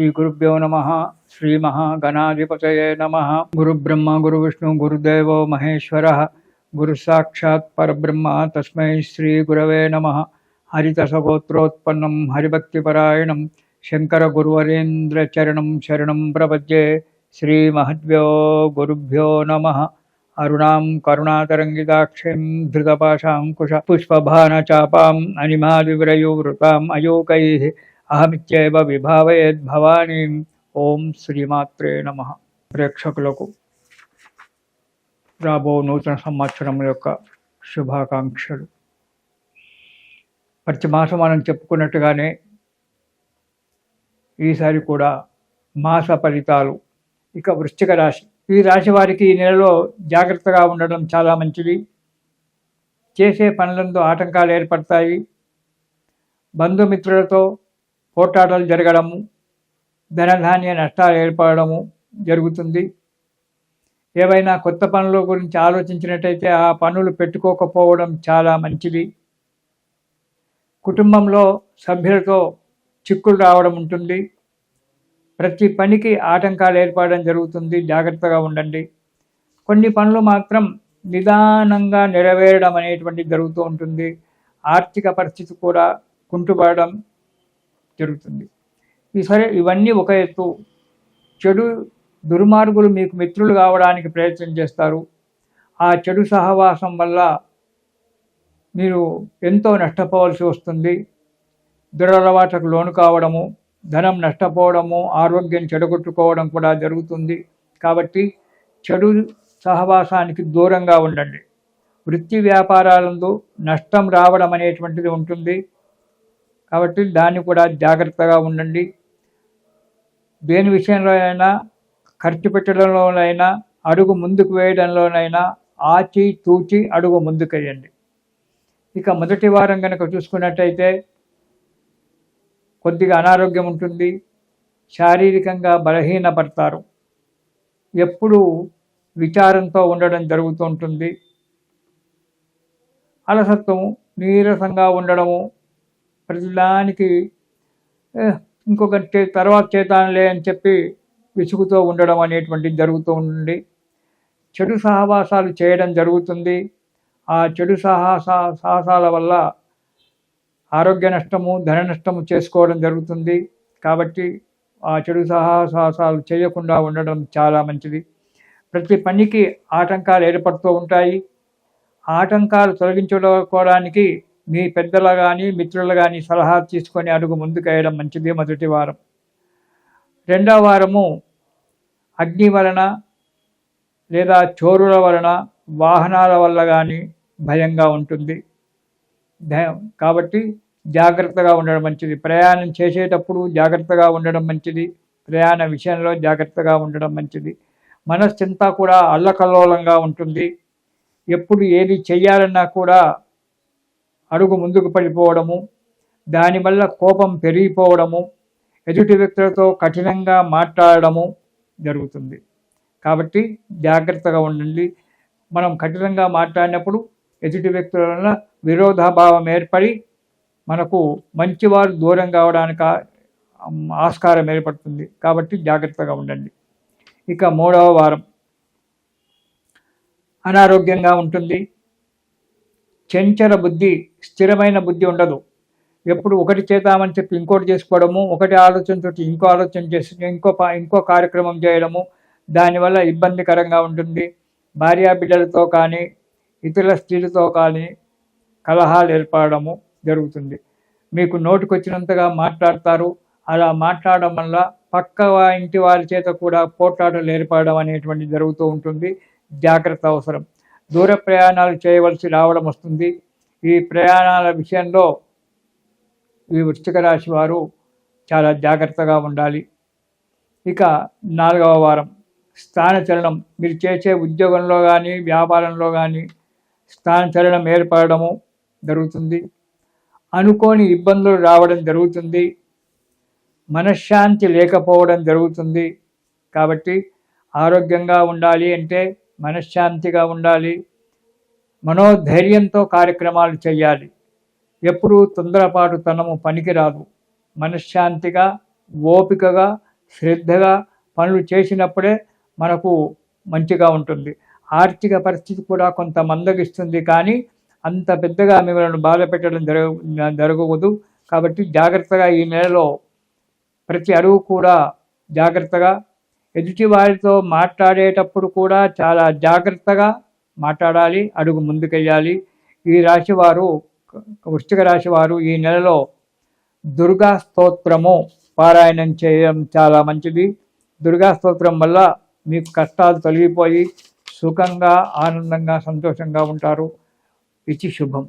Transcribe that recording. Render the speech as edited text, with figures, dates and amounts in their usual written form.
श्रीगुरुभ्यो नमः। श्रीमहागणाधिपतये नमः। गुरुब्रह्मा गुरुविष्णु गुरुदेवो महेश्वरः। गुरुसाक्षात् परब्रह्म तस्मै श्रीगुरवे नमः। हरितसगोत्रोत्पन्नं हरिभक्तिपरायणं शङ्करगुरुवरेन्द्रचरणं शरणं प्रपद्ये। श्रीमहद्भ्यो गुरुभ्यो नमः। अरुणां करुणातरङ्गिताक्षीं धृतपाशाङ्कुश पुष्पभानचापाम् अनिमादिव्रयोवृताम् अयोकैः అహమిత్యేవ విభావయేద్ భవానీం. ఓం శ్రీమాత్రే నమః. ప్రేక్షకులకు రాబో నూతన సంవత్సరం యొక్క శుభాకాంక్షలు. ప్రతి మాసం మనం చెప్పుకున్నట్టుగానే ఈసారి కూడా మాస ఫలితాలు. ఇక వృశ్చిక రాశి, ఈ రాశి వారికి ఈ నెలలో జాగ్రత్తగా ఉండడం చాలా మంచిది. చేసే పనులందు ఆటంకాలు ఏర్పడతాయి. బంధుమిత్రులతో పోట్లాటలు జరగడము, ధనధాన్య నష్టాలు ఏర్పడము జరుగుతుంది. ఏవైనా కొత్త పనుల గురించి ఆలోచించినట్టయితే ఆ పనులు పెట్టుకోకపోవడం చాలా మంచిది. కుటుంబంలో సభ్యులతో చిక్కులు రావడం ఉంటుంది. ప్రతి పనికి ఆటంకాలు ఏర్పడడం జరుగుతుంది. జాగ్రత్తగా ఉండండి. కొన్ని పనులు మాత్రం నిదానంగా నెరవేరడం అనేటువంటి జరుగుతూ ఉంటుంది. ఆర్థిక పరిస్థితి కూడా కుంటుపడడం జరుగుతుంది. సరే, ఇవన్నీ ఒక ఎత్తు. చెడు దుర్మార్గులు మీకు మిత్రులు కావడానికి ప్రయత్నం చేస్తారు. ఆ చెడు సహవాసం వల్ల మీరు ఎంతో నష్టపోవాల్సి వస్తుంది. దురలవాట్లకు లోను కావడము, ధనం నష్టపోవడము, ఆరోగ్యం చెడగొట్టుకోవడం కూడా జరుగుతుంది. కాబట్టి చెడు సహవాసానికి దూరంగా ఉండండి. వృత్తి వ్యాపారాలందు నష్టం రావడం అనేటువంటిది ఉంటుంది. కాబట్టి దాన్ని కూడా జాగ్రత్తగా ఉండండి. దేని విషయంలో అయినా, ఖర్చు పెట్టడంలోనైనా, అడుగు ముందుకు వేయడంలోనైనా ఆచి తూచి అడుగు ముందుకు వేయండి. ఇక మొదటి వారం కనుక చూసుకున్నట్టయితే కొద్దిగా అనారోగ్యం ఉంటుంది. శారీరకంగా బలహీనపడతారు. ఎప్పుడూ విచారంతో ఉండడం జరుగుతూ ఉంటుంది. అలసత్వము, నీరసంగా ఉండడము, ప్రతిదానికి ఇంకొక తర్వాత చేతానులే అని చెప్పి విసుగుతూ ఉండడం అనేటువంటిది జరుగుతూ ఉండి చెడు సహవాసాలు చేయడం జరుగుతుంది. ఆ చెడు సాహసాల వల్ల ఆరోగ్య నష్టము, ధన నష్టము చేసుకోవడం జరుగుతుంది. కాబట్టి ఆ చెడు సాహసాలు చేయకుండా ఉండడం చాలా మంచిది. ప్రతి పనికి ఆటంకాలు ఏర్పడుతూ ఉంటాయి. ఆటంకాలు తొలగించుకోవడానికి మీ పెద్దలు కానీ మిత్రులు కానీ సలహా తీసుకొని అడుగు ముందుకు వేయడం మంచిది మొదటి వారం. రెండవ వారము అగ్ని వలన లేదా చోరుల వలన, వాహనాల వల్ల కానీ భయంగా ఉంటుంది. కాబట్టి జాగ్రత్తగా ఉండడం మంచిది. ప్రయాణం చేసేటప్పుడు జాగ్రత్తగా ఉండడం మంచిది. ప్రయాణ విషయంలో జాగ్రత్తగా ఉండడం మంచిది. మనస్సంతా కూడా అల్లకల్లోలంగా ఉంటుంది. ఎప్పుడు ఏది చెయ్యాలన్నా కూడా అడుగు ముందుకు పడిపోవడము, దానివల్ల కోపం పెరిగిపోవడము, ఎదుటి వ్యక్తులతో కఠినంగా మాట్లాడడము జరుగుతుంది. కాబట్టి జాగ్రత్తగా ఉండండి. మనం కఠినంగా మాట్లాడినప్పుడు ఎదుటి వ్యక్తుల వల్ల విరోధాభావం ఏర్పడి మనకు మంచివారు దూరం కావడానికి ఆస్కారం ఏర్పడుతుంది. కాబట్టి జాగ్రత్తగా ఉండండి. ఇక మూడవ వారం అనారోగ్యంగా ఉంటుంది. చంచల బుద్ధి, స్థిరమైన బుద్ధి ఉండదు. ఎప్పుడు ఒకటి చేద్దామని చెప్పి ఇంకోటి చేసుకోవడము, ఒకటి ఆలోచనతో ఇంకో ఆలోచన చేసి ఇంకో కార్యక్రమం చేయడము, దానివల్ల ఇబ్బందికరంగా ఉంటుంది. భార్యాబిడ్డలతో కానీ ఇతర స్త్రీలతో కానీ కలహాలు ఏర్పడము జరుగుతుంది. మీకు నోటికొచ్చినంతగా మాట్లాడతారు. అలా మాట్లాడడం వల్ల పక్క ఇంటి వారి చేత కూడా పోట్లాటలు ఏర్పడడం అనేటువంటి జరుగుతూ ఉంటుంది. జాగ్రత్త అవసరం. దూర ప్రయాణాలు చేయవలసి రావడం వస్తుంది. ఈ ప్రయాణాల విషయంలో ఈ వృశ్చిక రాశి వారు చాలా జాగ్రత్తగా ఉండాలి. ఇక నాలుగవ వారం స్థానచలనం. మీరు చేసే ఉద్యోగంలో కానీ వ్యాపారంలో కానీ స్థానచలనం ఏర్పడము జరుగుతుంది. అనుకోని ఇబ్బందులు రావడం జరుగుతుంది. మనశ్శాంతి లేకపోవడం జరుగుతుంది. కాబట్టి ఆరోగ్యంగా ఉండాలి అంటే మనశ్శాంతిగా ఉండాలి. మనోధైర్యంతో కార్యక్రమాలు చేయాలి. ఎప్పుడూ తొందరపాటుతనము పనికిరాదు. మనశ్శాంతిగా, ఓపికగా శ్రద్ధగా పనులు చేసినప్పుడే మనకు మంచిగా ఉంటుంది. ఆర్థిక పరిస్థితి కూడా కొంత మందగిస్తుంది, కానీ అంత పెద్దగా మిమ్మల్ని బాధ పెట్టడం జరగకూడదు. కాబట్టి జాగ్రత్తగా ఈ నెలలో ప్రతి అడుగు కూడా జాగ్రత్తగా, ఎదుటి వారితో మాట్లాడేటప్పుడు కూడా చాలా జాగ్రత్తగా మాట్లాడాలి, అడుగు ముందుకెళ్ళాలి. ఈ రాశివారు, వృశ్చిక రాశివారు ఈ నెలలో దుర్గా స్తోత్రము పారాయణం చేయడం చాలా మంచిది. దుర్గా స్తోత్రం వల్ల మీకు కష్టాలు తొలగిపోయి సుఖంగా, ఆనందంగా, సంతోషంగా ఉంటారు. ఇది శుభం.